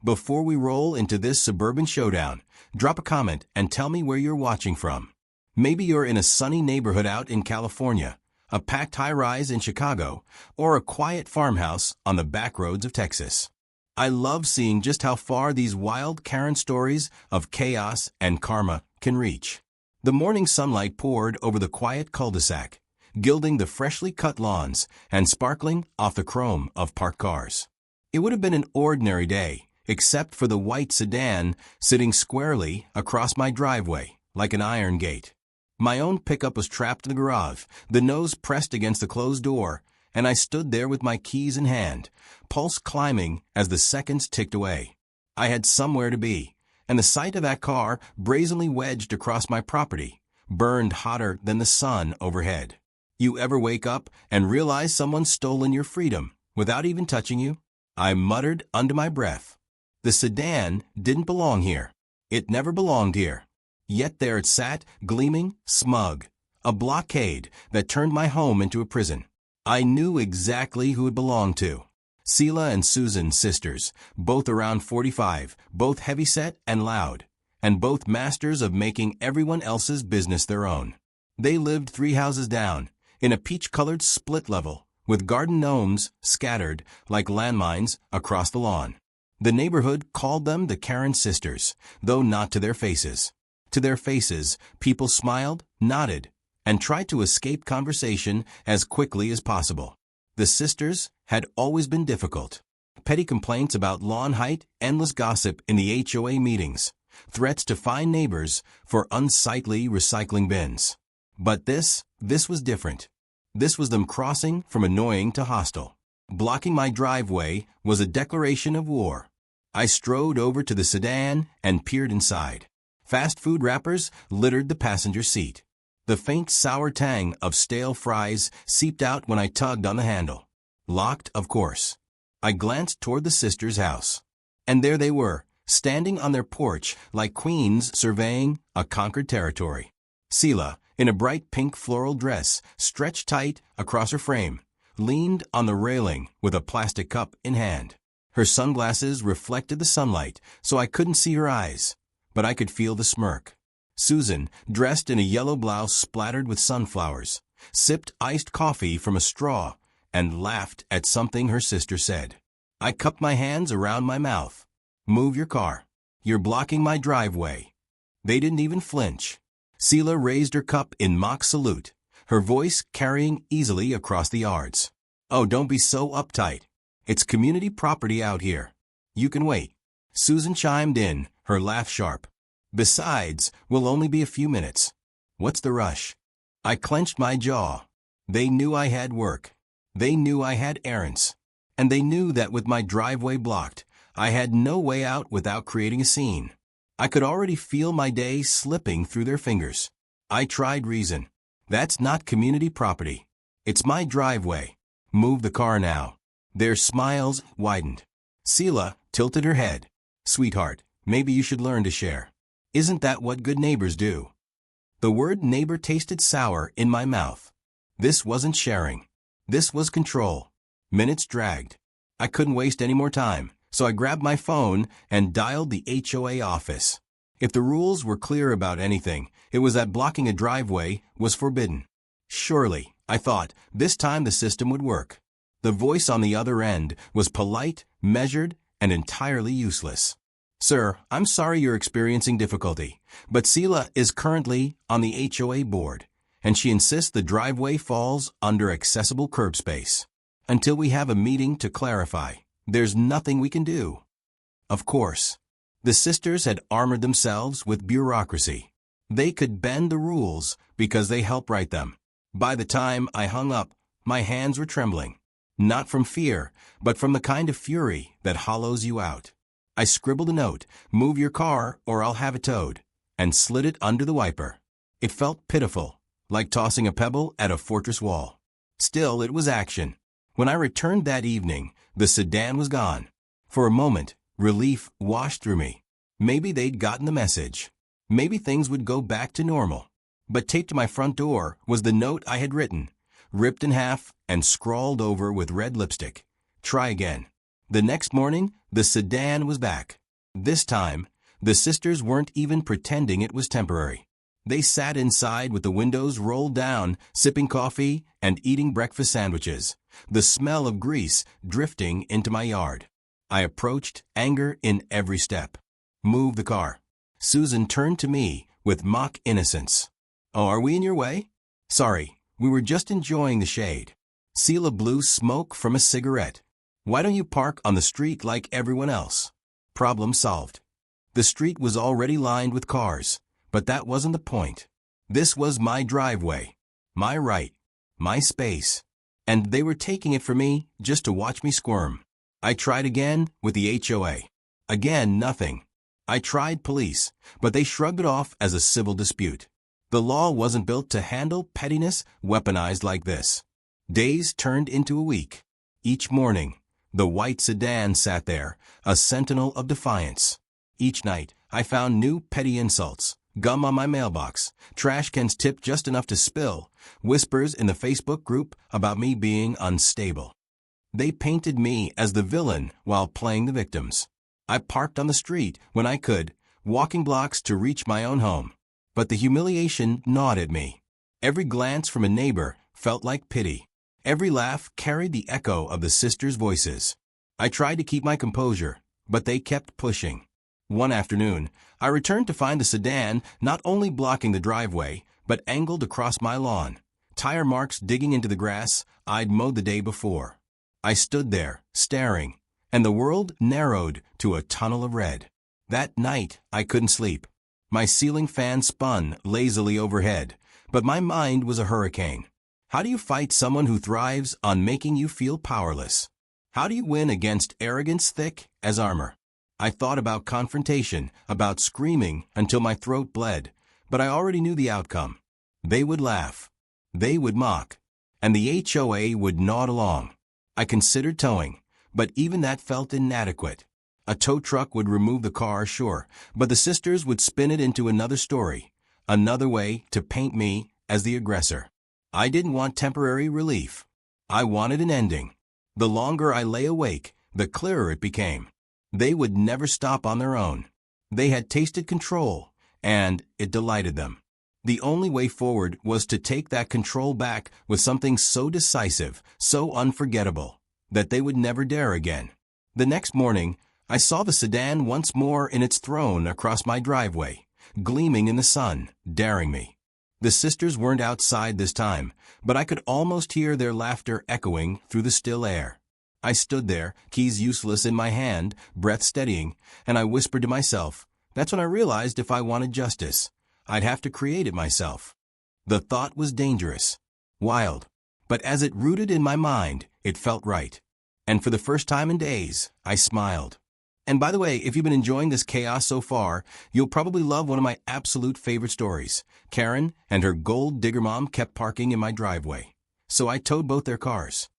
Before we roll into this suburban showdown, drop a comment and tell me where you're watching from. Maybe you're in a sunny neighborhood out in California, a packed high-rise in Chicago, or a quiet farmhouse on the back roads of Texas. I love seeing just how far these wild Karen stories of chaos and karma can reach. The morning sunlight poured over the quiet cul-de-sac, gilding the freshly cut lawns and sparkling off the chrome of parked cars. It would have been an ordinary day, except for the white sedan sitting squarely across my driveway like an iron gate. My own pickup was trapped in the garage, the nose pressed against the closed door, and I stood there with my keys in hand, pulse climbing as the seconds ticked away. I had somewhere to be, and the sight of that car brazenly wedged across my property burned hotter than the sun overhead. You ever wake up and realize someone's stolen your freedom without even touching you? I muttered under my breath. The sedan didn't belong here. It never belonged here. Yet there it sat, gleaming, smug, a blockade that turned my home into a prison. I knew exactly who it belonged to. Seela and Susan, sisters, both around 45, both heavyset and loud, and both masters of making everyone else's business their own. They lived 3 houses down, in a peach-colored split level, with garden gnomes scattered like landmines across the lawn. The neighborhood called them the Karen sisters, though not to their faces. To their faces, people smiled, nodded, and tried to escape conversation as quickly as possible. The sisters had always been difficult. Petty complaints about lawn height, endless gossip in the HOA meetings, threats to fine neighbors for unsightly recycling bins. But this was different. This was them crossing from annoying to hostile. Blocking my driveway was a declaration of war. I strode over to the sedan and peered inside. Fast food wrappers littered the passenger seat. The faint sour tang of stale fries seeped out when I tugged on the handle. Locked, of course. I glanced toward the sisters' house. And there they were, standing on their porch like queens surveying a conquered territory. Seela, in a bright pink floral dress stretched tight across her frame, leaned on the railing with a plastic cup in hand. Her sunglasses reflected the sunlight, so I couldn't see her eyes, but I could feel the smirk. Susan, dressed in a yellow blouse splattered with sunflowers, sipped iced coffee from a straw and laughed at something her sister said. I cupped my hands around my mouth. "Move your car. You're blocking my driveway." They didn't even flinch. Seela raised her cup in mock salute, her voice carrying easily across the yards. "Oh, don't be so uptight. It's community property out here. You can wait." Susan chimed in, her laugh sharp. "Besides, we'll only be a few minutes. What's the rush?" I clenched my jaw. They knew I had work. They knew I had errands. And they knew that with my driveway blocked, I had no way out without creating a scene. I could already feel my day slipping through their fingers. I tried reason. "That's not community property. It's my driveway. Move the car now." Their smiles widened. Seela tilted her head. "Sweetheart, maybe you should learn to share. Isn't that what good neighbors do?" The word neighbor tasted sour in my mouth. This wasn't sharing. This was control. Minutes dragged. I couldn't waste any more time, so I grabbed my phone and dialed the HOA office. If the rules were clear about anything, it was that blocking a driveway was forbidden. Surely, I thought, this time the system would work. The voice on the other end was polite, measured, and entirely useless. "Sir, I'm sorry you're experiencing difficulty, but Seela is currently on the HOA board, and she insists the driveway falls under accessible curb space. Until we have a meeting to clarify, there's nothing we can do." Of course. The sisters had armored themselves with bureaucracy. They could bend the rules because they helped write them. By the time I hung up, my hands were trembling. Not from fear, but from the kind of fury that hollows you out. I scribbled a note, "Move your car or I'll have it towed," and slid it under the wiper. It felt pitiful, like tossing a pebble at a fortress wall. Still, it was action. When I returned that evening, the sedan was gone. For a moment, relief washed through me. Maybe they'd gotten the message. Maybe things would go back to normal. But taped to my front door was the note I had written, ripped in half and scrawled over with red lipstick. "Try again." The next morning, the sedan was back. This time, the sisters weren't even pretending it was temporary. They sat inside with the windows rolled down, sipping coffee and eating breakfast sandwiches, the smell of grease drifting into my yard. I approached, anger in every step. "Move the car." Susan turned to me with mock innocence. "Oh, are we in your way?" "Sorry, we were just enjoying the shade." Sela blew smoke from a cigarette. "Why don't you park on the street like everyone else?" Problem solved. The street was already lined with cars, but that wasn't the point. This was my driveway, my right, my space, and they were taking it from me just to watch me squirm. I tried again with the HOA. Again, nothing. I tried police, but they shrugged it off as a civil dispute. The law wasn't built to handle pettiness weaponized like this. Days turned into a week. Each morning, the white sedan sat there, a sentinel of defiance. Each night, I found new petty insults, gum on my mailbox, trash cans tipped just enough to spill, whispers in the Facebook group about me being unstable. They painted me as the villain while playing the victims. I parked on the street when I could, walking blocks to reach my own home. But the humiliation gnawed at me. Every glance from a neighbor felt like pity. Every laugh carried the echo of the sisters' voices. I tried to keep my composure, but they kept pushing. One afternoon, I returned to find the sedan not only blocking the driveway, but angled across my lawn, tire marks digging into the grass I'd mowed the day before. I stood there, staring, and the world narrowed to a tunnel of red. That night, I couldn't sleep. My ceiling fan spun lazily overhead, but my mind was a hurricane. How do you fight someone who thrives on making you feel powerless? How do you win against arrogance thick as armor? I thought about confrontation, about screaming until my throat bled, but I already knew the outcome. They would laugh. They would mock. And the HOA would nod along. I considered towing, but even that felt inadequate. A tow truck would remove the car, sure, but the sisters would spin it into another story, another way to paint me as the aggressor. I didn't want temporary relief. I wanted an ending. The longer I lay awake, the clearer it became. They would never stop on their own. They had tasted control, and it delighted them. The only way forward was to take that control back with something so decisive, so unforgettable, that they would never dare again. The next morning, I saw the sedan once more in its throne across my driveway, gleaming in the sun, daring me. The sisters weren't outside this time, but I could almost hear their laughter echoing through the still air. I stood there, keys useless in my hand, breath steadying, and I whispered to myself. That's when I realized if I wanted justice, I'd have to create it myself. The thought was dangerous, wild, but as it rooted in my mind, it felt right. And for the first time in days, I smiled. And by the way, if you've been enjoying this chaos so far, you'll probably love one of my absolute favorite stories. Karen and her gold digger mom kept parking in my driveway, so I towed both their cars.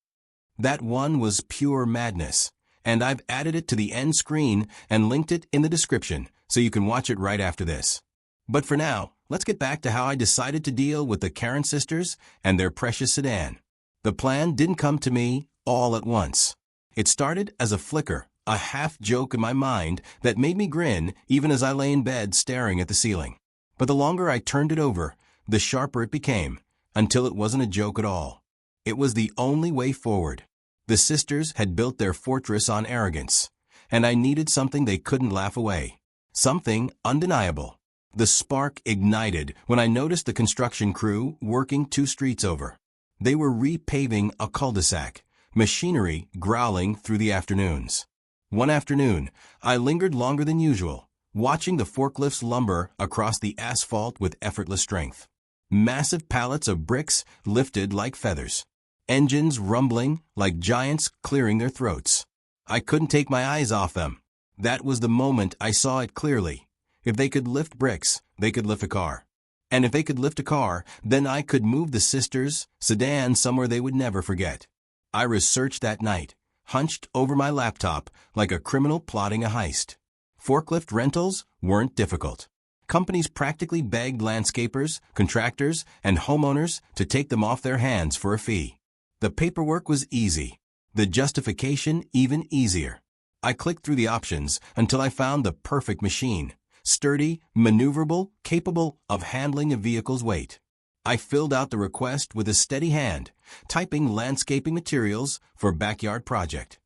That one was pure madness, and I've added it to the end screen and linked it in the description so you can watch it right after this. But for now, let's get back to how I decided to deal with the Karen sisters and their precious sedan. The plan didn't come to me all at once. It started as a flicker, a half-joke in my mind that made me grin even as I lay in bed staring at the ceiling. But the longer I turned it over, the sharper it became, until it wasn't a joke at all. It was the only way forward. The sisters had built their fortress on arrogance, and I needed something they couldn't laugh away. Something undeniable. The spark ignited when I noticed the construction crew working 2 streets over. They were repaving a cul-de-sac, machinery growling through the afternoons. One afternoon, I lingered longer than usual, watching the forklifts lumber across the asphalt with effortless strength. Massive pallets of bricks lifted like feathers. Engines rumbling like giants clearing their throats. I couldn't take my eyes off them. That was the moment I saw it clearly. If they could lift bricks, they could lift a car. And if they could lift a car, then I could move the sisters' sedan somewhere they would never forget. I researched that night, hunched over my laptop like a criminal plotting a heist. Forklift rentals weren't difficult. Companies practically begged landscapers, contractors, and homeowners to take them off their hands for a fee. The paperwork was easy, the justification even easier. I clicked through the options until I found the perfect machine. Sturdy, maneuverable, capable of handling a vehicle's weight. I filled out the request with a steady hand, typing landscaping materials for backyard project.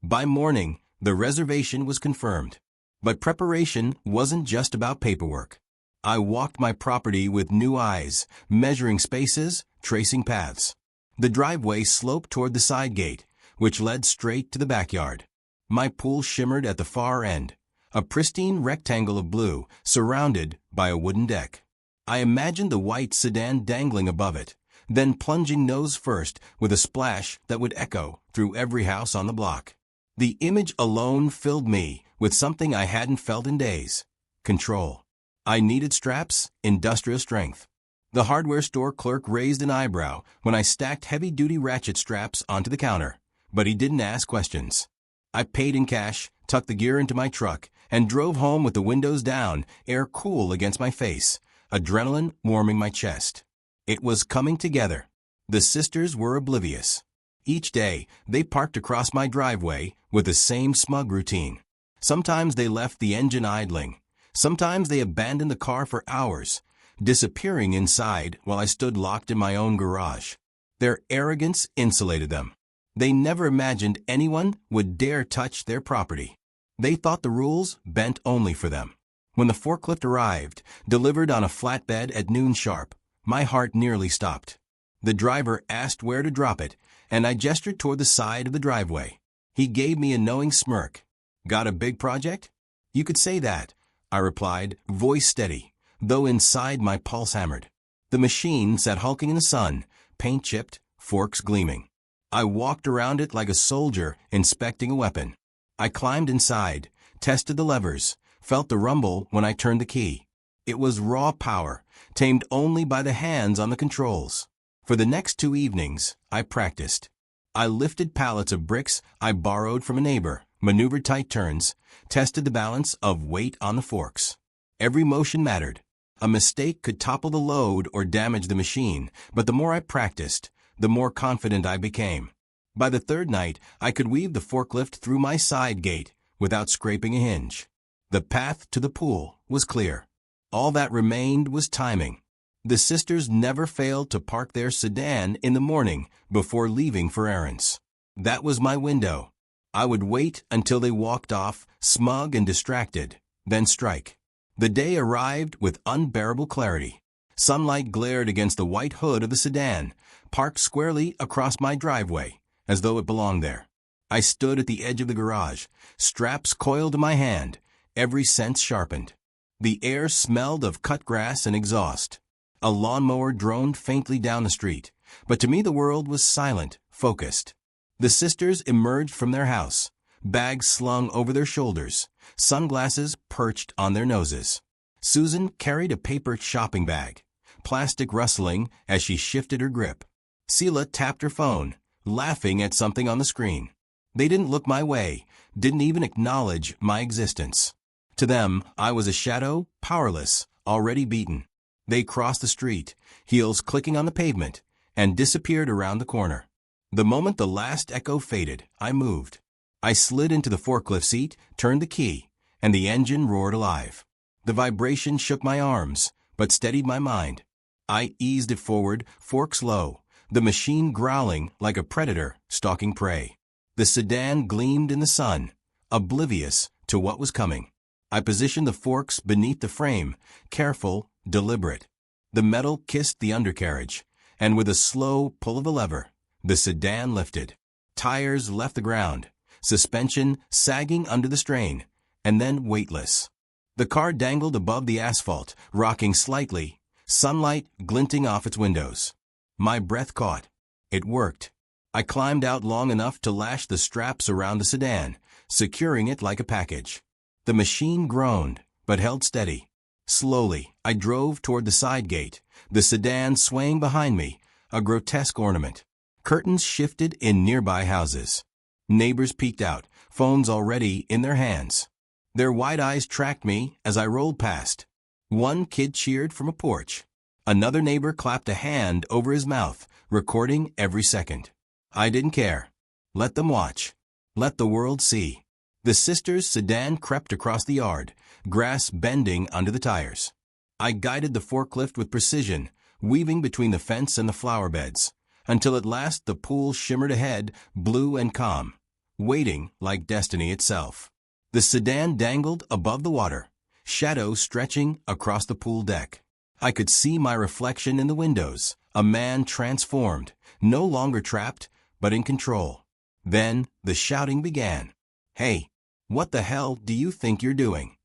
By morning, the reservation was confirmed. But preparation wasn't just about paperwork. I walked my property with new eyes, measuring spaces, tracing paths. The driveway sloped toward the side gate, which led straight to the backyard. My pool shimmered at the far end, a pristine rectangle of blue surrounded by a wooden deck. I imagined the white sedan dangling above it, then plunging nose first with a splash that would echo through every house on the block. The image alone filled me with something I hadn't felt in days: control. I needed straps, industrial strength. The hardware store clerk raised an eyebrow when I stacked heavy-duty ratchet straps onto the counter, but he didn't ask questions. I paid in cash, tucked the gear into my truck, and drove home with the windows down, air cool against my face, adrenaline warming my chest. It was coming together. The sisters were oblivious. Each day, they parked across my driveway with the same smug routine. Sometimes they left the engine idling. Sometimes they abandoned the car for hours, disappearing inside while I stood locked in my own garage. Their arrogance insulated them. They never imagined anyone would dare touch their property. They thought the rules bent only for them. When the forklift arrived, delivered on a flatbed at noon sharp, my heart nearly stopped. The driver asked where to drop it, and I gestured toward the side of the driveway. He gave me a knowing smirk. "Got a big project?" "You could say that," I replied, voice steady, though inside my pulse hammered. The machine sat hulking in the sun, paint chipped, forks gleaming. I walked around it like a soldier inspecting a weapon. I climbed inside, tested the levers, felt the rumble when I turned the key. It was raw power, tamed only by the hands on the controls. For the next 2 evenings, I practiced. I lifted pallets of bricks I borrowed from a neighbor, maneuvered tight turns, tested the balance of weight on the forks. Every motion mattered. A mistake could topple the load or damage the machine, but the more I practiced, the more confident I became. By the third night, I could weave the forklift through my side gate without scraping a hinge. The path to the pool was clear. All that remained was timing. The sisters never failed to park their sedan in the morning before leaving for errands. That was my window. I would wait until they walked off, smug and distracted, then strike. The day arrived with unbearable clarity. Sunlight glared against the white hood of the sedan, parked squarely across my driveway, as though it belonged there. I stood at the edge of the garage, straps coiled in my hand, every sense sharpened. The air smelled of cut grass and exhaust. A lawnmower droned faintly down the street, but to me the world was silent, focused. The sisters emerged from their house, bags slung over their shoulders, sunglasses perched on their noses. Susan carried a paper shopping bag, plastic rustling as she shifted her grip. Seela tapped her phone, laughing at something on the screen. They didn't look my way, didn't even acknowledge my existence. To them, I was a shadow, powerless, already beaten. They crossed the street, heels clicking on the pavement, and disappeared around the corner. The moment the last echo faded, I moved. I slid into the forklift seat, turned the key, and the engine roared alive. The vibration shook my arms, but steadied my mind. I eased it forward, forks low, the machine growling like a predator stalking prey. The sedan gleamed in the sun, oblivious to what was coming. I positioned the forks beneath the frame, careful, deliberate. The metal kissed the undercarriage, and with a slow pull of the lever, the sedan lifted. Tires left the ground, suspension sagging under the strain, and then weightless. The car dangled above the asphalt, rocking slightly, sunlight glinting off its windows. My breath caught. It worked. I climbed out long enough to lash the straps around the sedan, securing it like a package. The machine groaned, but held steady. Slowly, I drove toward the side gate, the sedan swaying behind me, a grotesque ornament. Curtains shifted in nearby houses. Neighbors peeked out, phones already in their hands. Their wide eyes tracked me as I rolled past. One kid cheered from a porch. Another neighbor clapped a hand over his mouth, recording every second. I didn't care. Let them watch. Let the world see. The sisters' sedan crept across the yard, grass bending under the tires. I guided the forklift with precision, weaving between the fence and the flower beds, until at last the pool shimmered ahead, blue and calm, waiting like destiny itself. The sedan dangled above the water, shadows stretching across the pool deck. I could see my reflection in the windows, a man transformed, no longer trapped, but in control. Then the shouting began. "Hey, what the hell do you think you're doing?"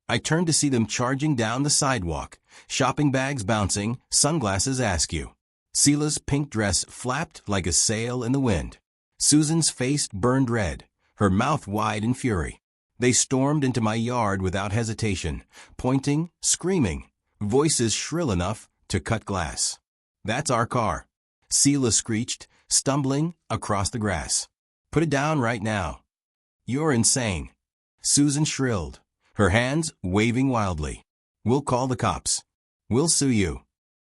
I turned to see them charging down the sidewalk, shopping bags bouncing, sunglasses askew. Sela's pink dress flapped like a sail in the wind. Susan's face burned red, her mouth wide in fury. They stormed into my yard without hesitation, pointing, screaming, voices shrill enough to cut glass. "That's our car," Sela screeched, stumbling across the grass. "Put it down right now." "You're insane," Susan shrilled, her hands waving wildly. "We'll call the cops. We'll sue you."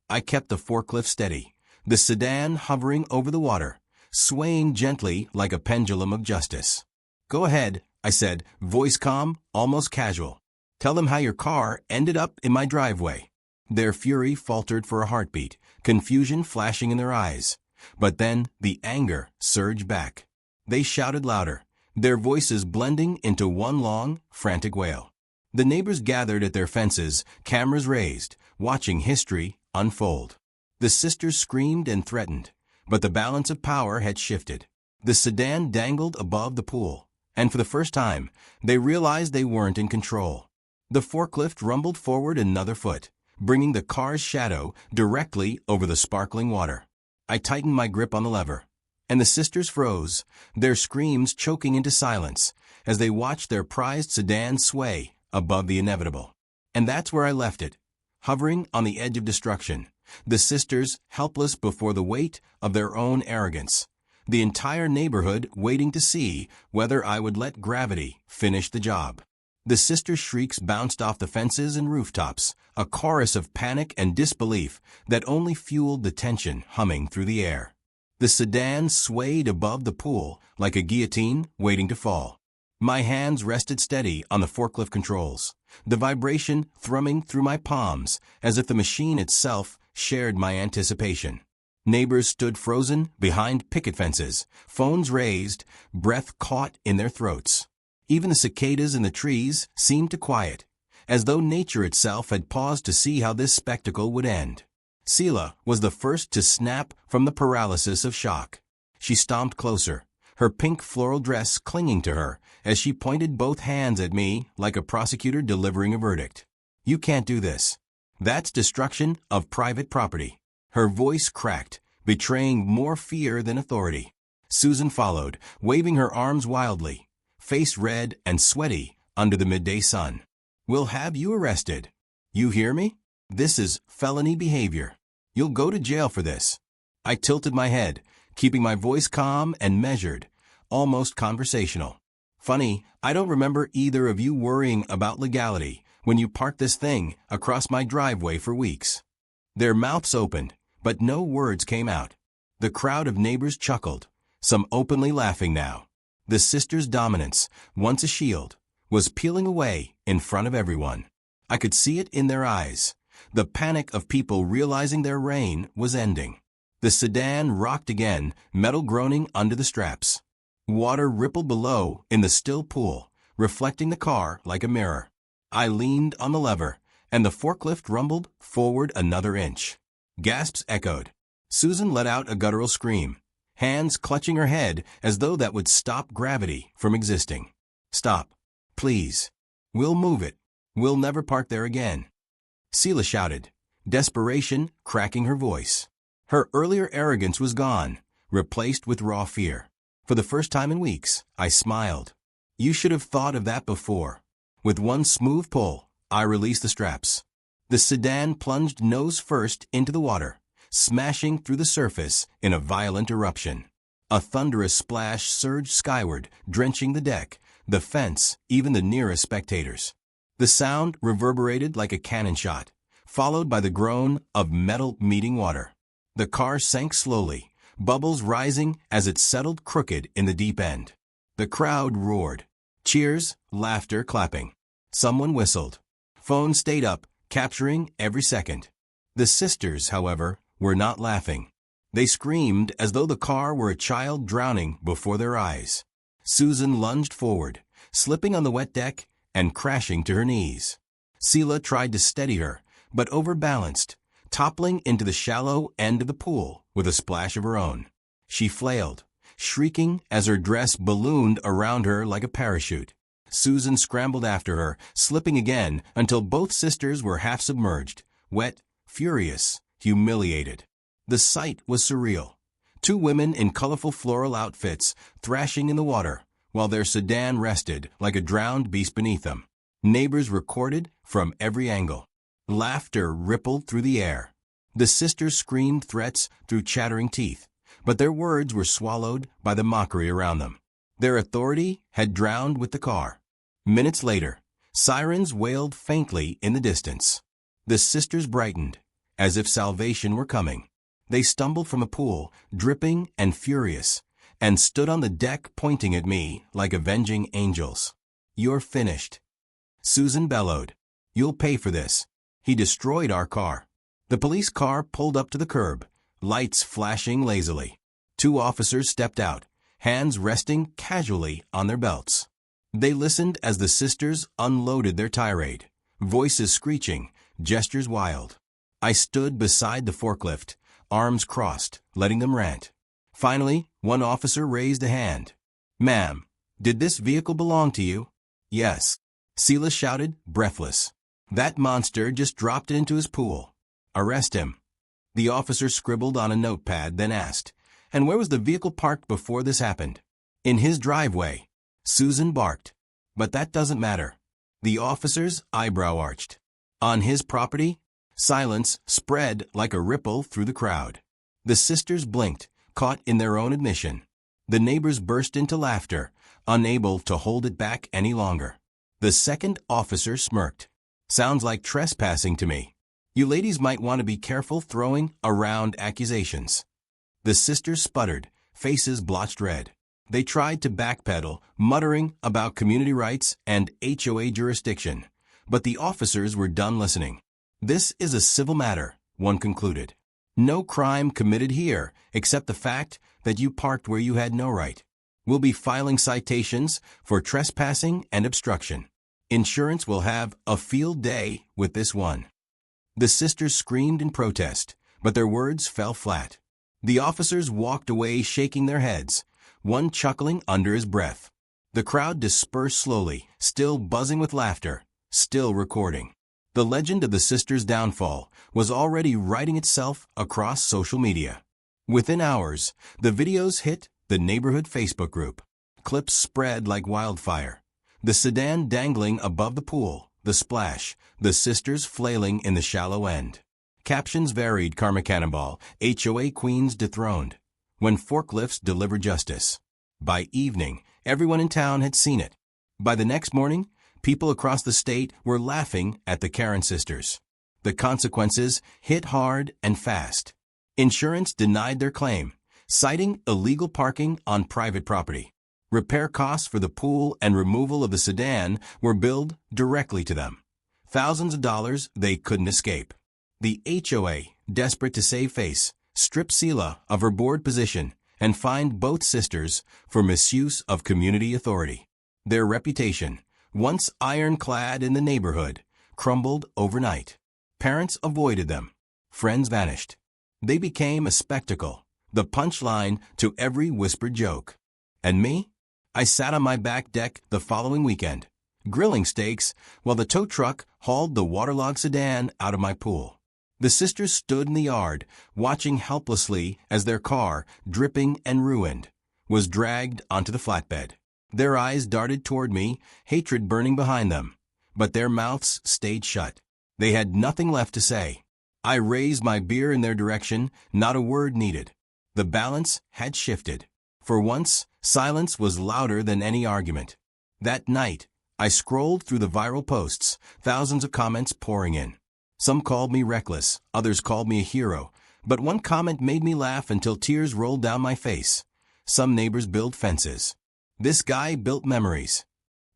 I kept the forklift steady, the sedan hovering over the water, swaying gently like a pendulum of justice. "Go ahead," I said, voice calm, almost casual. "Tell them how your car ended up in my driveway." Their fury faltered for a heartbeat, confusion flashing in their eyes. But then the anger surged back. They shouted louder, their voices blending into one long, frantic wail. The neighbors gathered at their fences, cameras raised, watching history unfold. The sisters screamed and threatened, but the balance of power had shifted. The sedan dangled above the pool, and for the first time, they realized they weren't in control. The forklift rumbled forward another foot, bringing the car's shadow directly over the sparkling water. I tightened my grip on the lever, and the sisters froze, their screams choking into silence as they watched their prized sedan sway above the inevitable. And that's where I left it, hovering on the edge of destruction, the sisters helpless before the weight of their own arrogance, the entire neighborhood waiting to see whether I would let gravity finish the job. The sisters' shrieks bounced off the fences and rooftops, a chorus of panic and disbelief that only fueled the tension humming through the air. The sedan swayed above the pool like a guillotine waiting to fall. My hands rested steady on the forklift controls, the vibration thrumming through my palms as if the machine itself shared my anticipation. Neighbors stood frozen behind picket fences, phones raised, breath caught in their throats. Even the cicadas in the trees seemed to quiet, as though nature itself had paused to see how this spectacle would end. Sela was the first to snap from the paralysis of shock. She stomped closer, her pink floral dress clinging to her as she pointed both hands at me like a prosecutor delivering a verdict. "You can't do this. That's destruction of private property." Her voice cracked, betraying more fear than authority. Susan followed, waving her arms wildly, face red and sweaty under the midday sun. "We'll have you arrested. You hear me? This is felony behavior. You'll go to jail for this." I tilted my head, keeping my voice calm and measured, almost conversational. "Funny, I don't remember either of you worrying about legality when you parked this thing across my driveway for weeks." Their mouths opened, but no words came out. The crowd of neighbors chuckled, some openly laughing now. The sisters' dominance, once a shield, was peeling away in front of everyone. I could see it in their eyes, the panic of people realizing their reign was ending. The sedan rocked again, metal groaning under the straps. Water rippled below in the still pool, reflecting the car like a mirror. I leaned on the lever, and the forklift rumbled forward another inch. Gasps echoed. Susan let out a guttural scream, hands clutching her head as though that would stop gravity from existing. "Stop. Please. We'll move it. We'll never park there again." Sela shouted, desperation cracking her voice. Her earlier arrogance was gone, replaced with raw fear. For the first time in weeks, I smiled. "You should have thought of that before." With one smooth pull, I released the straps. The sedan plunged nose first into the water, smashing through the surface in a violent eruption. A thunderous splash surged skyward, drenching the deck, the fence, even the nearest spectators. The sound reverberated like a cannon shot, followed by the groan of metal meeting water. The car sank slowly, bubbles rising as it settled crooked in the deep end. The crowd roared. Cheers, laughter, clapping. Someone whistled. Phone stayed up, capturing every second. The sisters, however, were not laughing. They screamed as though the car were a child drowning before their eyes. Susan lunged forward, slipping on the wet deck and crashing to her knees. Sela tried to steady her, but overbalanced, toppling into the shallow end of the pool with a splash of her own. She flailed, shrieking as her dress ballooned around her like a parachute. Susan scrambled after her, slipping again until both sisters were half submerged, wet, furious, humiliated. The sight was surreal. Two women in colorful floral outfits thrashing in the water, while their sedan rested like a drowned beast beneath them. Neighbors recorded from every angle. Laughter rippled through the air. The sisters screamed threats through chattering teeth, but their words were swallowed by the mockery around them. Their authority had drowned with the car. Minutes later, sirens wailed faintly in the distance. The sisters brightened, as if salvation were coming. They stumbled from a pool, dripping and furious, and stood on the deck pointing at me like avenging angels. "You're finished," Susan bellowed. "You'll pay for this. He destroyed our car." The police car pulled up to the curb, lights flashing lazily. Two officers stepped out, hands resting casually on their belts. They listened as the sisters unloaded their tirade, voices screeching, gestures wild. I stood beside the forklift, arms crossed, letting them rant. Finally, one officer raised a hand. "Ma'am, did this vehicle belong to you?" "Yes," Sela shouted, breathless. "That monster just dropped it into his pool. Arrest him." The officer scribbled on a notepad, then asked, "And where was the vehicle parked before this happened?" "In his driveway," Susan barked. "But that doesn't matter." The officer's eyebrow arched. "On his property?" Silence spread like a ripple through the crowd. The sisters blinked, caught in their own admission. The neighbors burst into laughter, unable to hold it back any longer. The second officer smirked. "Sounds like trespassing to me. You ladies might want to be careful throwing around accusations." The sisters sputtered, faces blotched red. They tried to backpedal, muttering about community rights and HOA jurisdiction, but the officers were done listening. "This is a civil matter," one concluded. "No crime committed here except the fact that you parked where you had no right. We'll be filing citations for trespassing and obstruction. Insurance will have a field day with this one." The sisters screamed in protest, but their words fell flat. The officers walked away shaking their heads, one chuckling under his breath. The crowd dispersed slowly, still buzzing with laughter, still recording. The legend of the sisters' downfall was already writing itself across social media. Within hours, the videos hit the neighborhood Facebook group. Clips spread like wildfire. The sedan dangling above the pool, the splash, the sisters flailing in the shallow end. Captions varied: Karma Cannonball, HOA Queens dethroned, when forklifts deliver justice. By evening, everyone in town had seen it. By the next morning, people across the state were laughing at the Karen sisters. The consequences hit hard and fast. Insurance denied their claim, citing illegal parking on private property. Repair costs for the pool and removal of the sedan were billed directly to them. Thousands of dollars they couldn't escape. The HOA, desperate to save face, stripped Sela of her board position and fined both sisters for misuse of community authority. Their reputation, once ironclad in the neighborhood, crumbled overnight. Parents avoided them. Friends vanished. They became a spectacle, the punchline to every whispered joke. And me? I sat on my back deck the following weekend, grilling steaks while the tow truck hauled the waterlogged sedan out of my pool. The sisters stood in the yard, watching helplessly as their car, dripping and ruined, was dragged onto the flatbed. Their eyes darted toward me, hatred burning behind them, but their mouths stayed shut. They had nothing left to say. I raised my beer in their direction, not a word needed. The balance had shifted. For once, silence was louder than any argument. That night, I scrolled through the viral posts, thousands of comments pouring in. Some called me reckless, others called me a hero, but one comment made me laugh until tears rolled down my face. Some neighbors built fences. This guy built memories.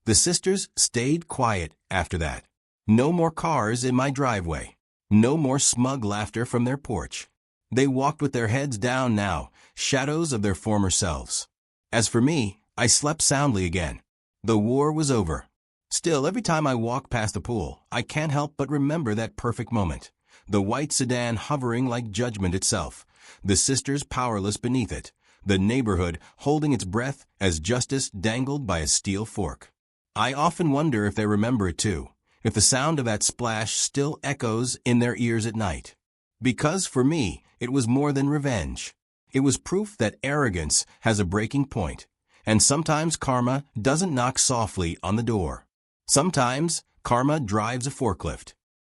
The sisters stayed quiet after that. No more cars in my driveway. No more smug laughter from their porch. They walked with their heads down now, shadows of their former selves. As for me, I slept soundly again. The war was over. Still, every time I walk past the pool, I can't help but remember that perfect moment. The white sedan hovering like judgment itself. The sisters powerless beneath it. The neighborhood holding its breath as justice dangled by a steel fork. I often wonder if they remember it too, if the sound of that splash still echoes in their ears at night. Because for me, it was more than revenge. It was proof that arrogance has a breaking point, and sometimes karma doesn't knock softly on the door. Sometimes karma drives a forklift.